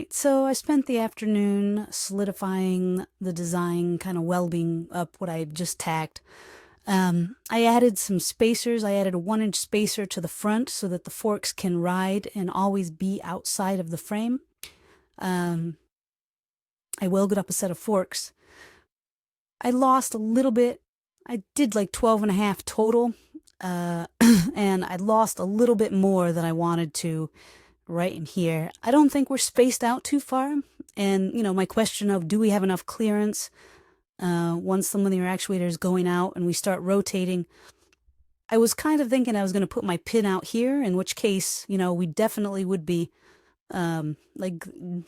Alright, so I spent the afternoon solidifying the design, kind of welding up what I had just tacked. I added some spacers. I added a 1-inch spacer to the front so that the forks can ride and always be outside of the frame. I welded up a set of forks. I lost a little bit. I did like 12 and a half total, and I lost a little bit more than I wanted to right in here. I don't think we're spaced out too far. And, my question of do we have enough clearance once some of the actuator is going out and we start rotating, I was kind of thinking I was going to put my pin out here, in which case, we definitely would be like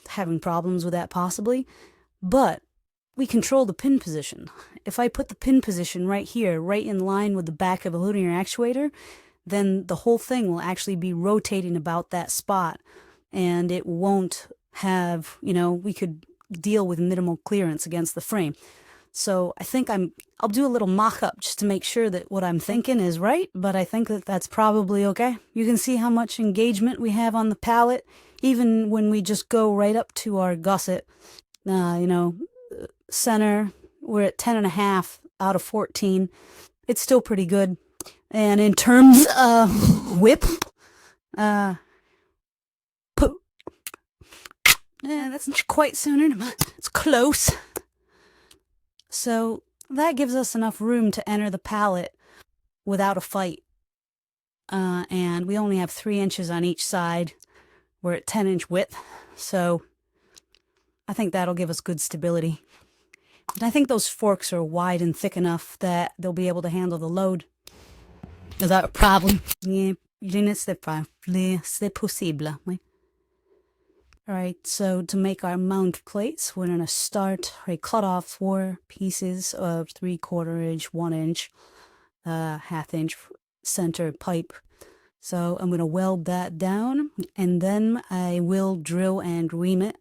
having problems with that possibly. But we control the pin position. If I put the pin position right here, right in line with the back of a linear actuator, then the whole thing will actually be rotating about that spot, and it won't have, we could deal with minimal clearance against the frame. So I think I'll do a little mock-up just to make sure that what I'm thinking is right, but I think that that's probably okay. You can see how much engagement we have on the pallet, even when we just go right up to our gusset. Center, we're at 10.5 out of 14. It's still pretty good. And in terms of whip, that's not quite sooner, but it's close. So that gives us enough room to enter the pallet without a fight. And we only have 3 inches on each side. We're at 10-inch width, so I think that'll give us good stability. And I think those forks are wide and thick enough that they'll be able to handle the load without a problem. Yeah, c'est possible. Alright, so to make our mount plates, we're going to start, cut off 4 pieces of 3/4 inch, 1 inch, 1/2 inch center pipe. So I'm going to weld that down, and then I will drill and ream it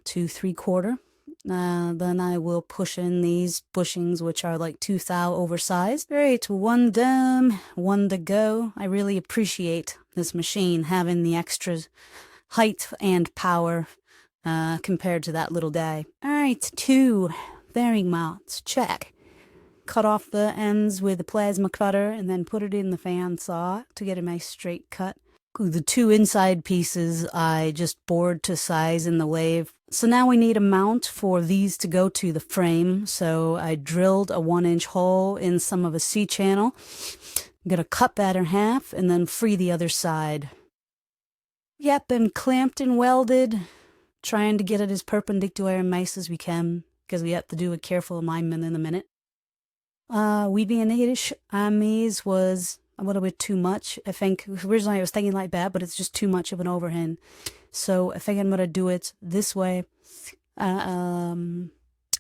to 3/4. Then I will push in these bushings, which are like 2 thou oversized. All right, 1 down, 1 to go. I really appreciate this machine having the extra height and power compared to that little die. All right, 2 bearing mounts, check. Cut off the ends with a plasma cutter and then put it in the fan saw to get a nice straight cut. The 2 inside pieces I just bored to size in the lathe. So now we need a mount for these to go to the frame. So I drilled a 1-inch hole in some of a C-channel. I'm going to cut that in half and then free the other side. Yep, and clamped and welded, trying to get it as perpendicular and nice as we can, because we have to do a careful alignment in a minute. Weaving on these was a little bit too much. I think originally I was thinking like that, but it's just too much of an overhand. So I think I'm going to do it this way. And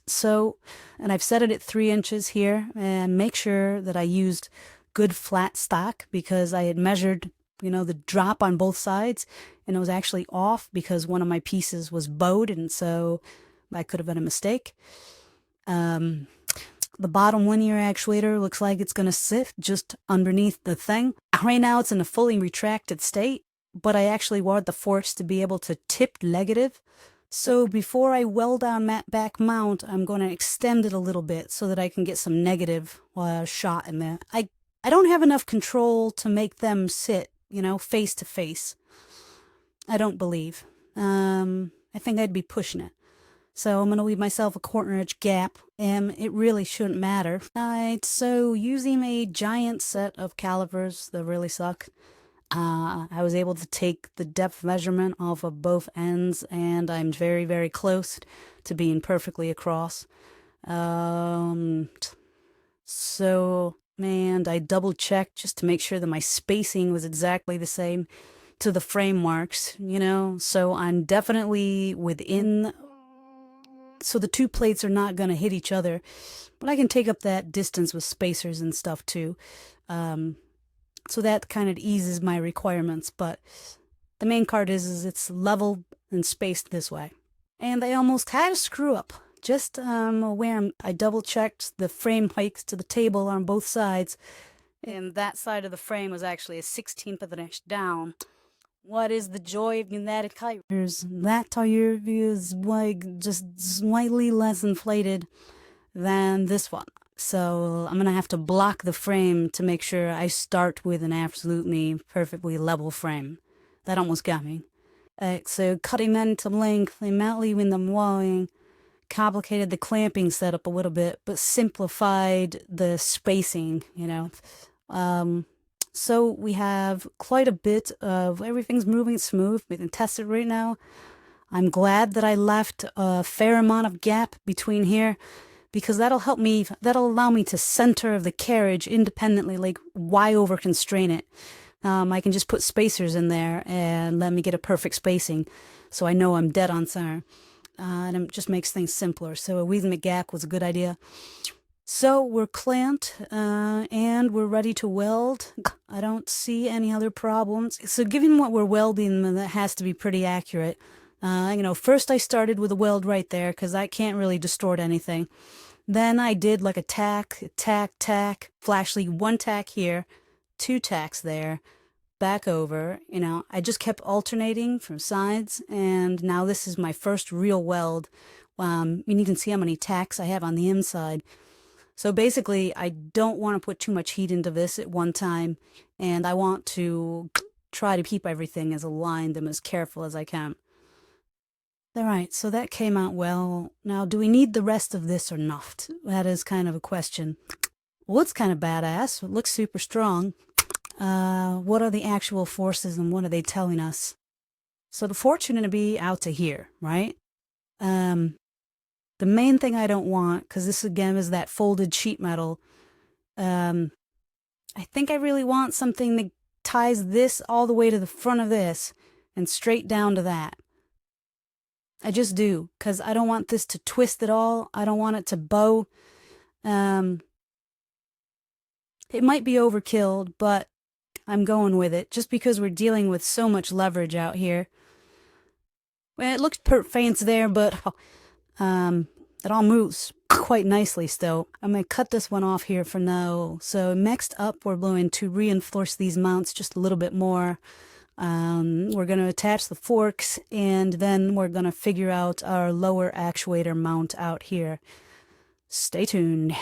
I've set it at 3 inches here, and make sure that I used good flat stock, because I had measured, the drop on both sides, and it was actually off because one of my pieces was bowed, and so that could have been a mistake. The bottom linear actuator looks like it's going to sit just underneath the thing. Right now it's in a fully retracted state, but I actually want the force to be able to tip negative. So before I weld on that back mount, I'm going to extend it a little bit so that I can get some negative shot in there. I don't have enough control to make them sit, face to face. I don't believe. I think I'd be pushing it. So I'm going to leave myself a 1/4 inch gap, and it really shouldn't matter. Alright, so using a giant set of calipers that really suck, I was able to take the depth measurement off of both ends, and I'm very, very close to being perfectly across. And I double checked just to make sure that my spacing was exactly the same to the frame marks, so I'm definitely within. So the 2 plates are not going to hit each other, but I can take up that distance with spacers and stuff too. So that kind of eases my requirements, but the main part is it's level and spaced this way. And I almost had a screw up. Just where I double checked the frame heights to the table on both sides, and that side of the frame was actually a 1/16 of an inch down. What is the joy of pneumatic tires? That tire is like just slightly less inflated than this one. So I'm gonna have to block the frame to make sure I start with an absolutely perfectly level frame. That almost got me. So cutting that into length, and leaving them long, complicated the clamping setup a little bit, but simplified the spacing, you know. So we have quite a bit of everything's moving smooth. We can test it right now. I'm glad that I left a fair amount of gap between here because that'll allow me to center the carriage independently. Like, why over constrain it? I can just put spacers in there and let me get a perfect spacing so I know I'm dead on center. And it just makes things simpler. So a Weasley McGack was a good idea. So we're clamped and we're ready to weld. I don't see any other problems. So given what we're welding, that has to be pretty accurate. First I started with a weld right there because I can't really distort anything. Then I did like a tack, flash lead, 1 tack here, 2 tacks there, back over. I just kept alternating from sides, and now this is my first real weld. You can see how many tacks I have on the inside. So basically, I don't want to put too much heat into this at one time, and I want to try to keep everything as aligned and as careful as I can. All right, so that came out well. Now, do we need the rest of this or not? That is kind of a question. Well, it's kind of badass. It looks super strong. What are the actual forces and what are they telling us? So the forks are going to be out to here, right? The main thing I don't want, because this again is that folded sheet metal, I think I really want something that ties this all the way to the front of this and straight down to that. I just do, because I don't want this to twist at all. I don't want it to bow. It might be overkill, but I'm going with it just because we're dealing with so much leverage out here. Well, it looks fancy there, but it all moves quite nicely still. I'm going to cut this one off here for now. So next up, we're going to reinforce these mounts just a little bit more. We're going to attach the forks, and then we're going to figure out our lower actuator mount out here. Stay tuned.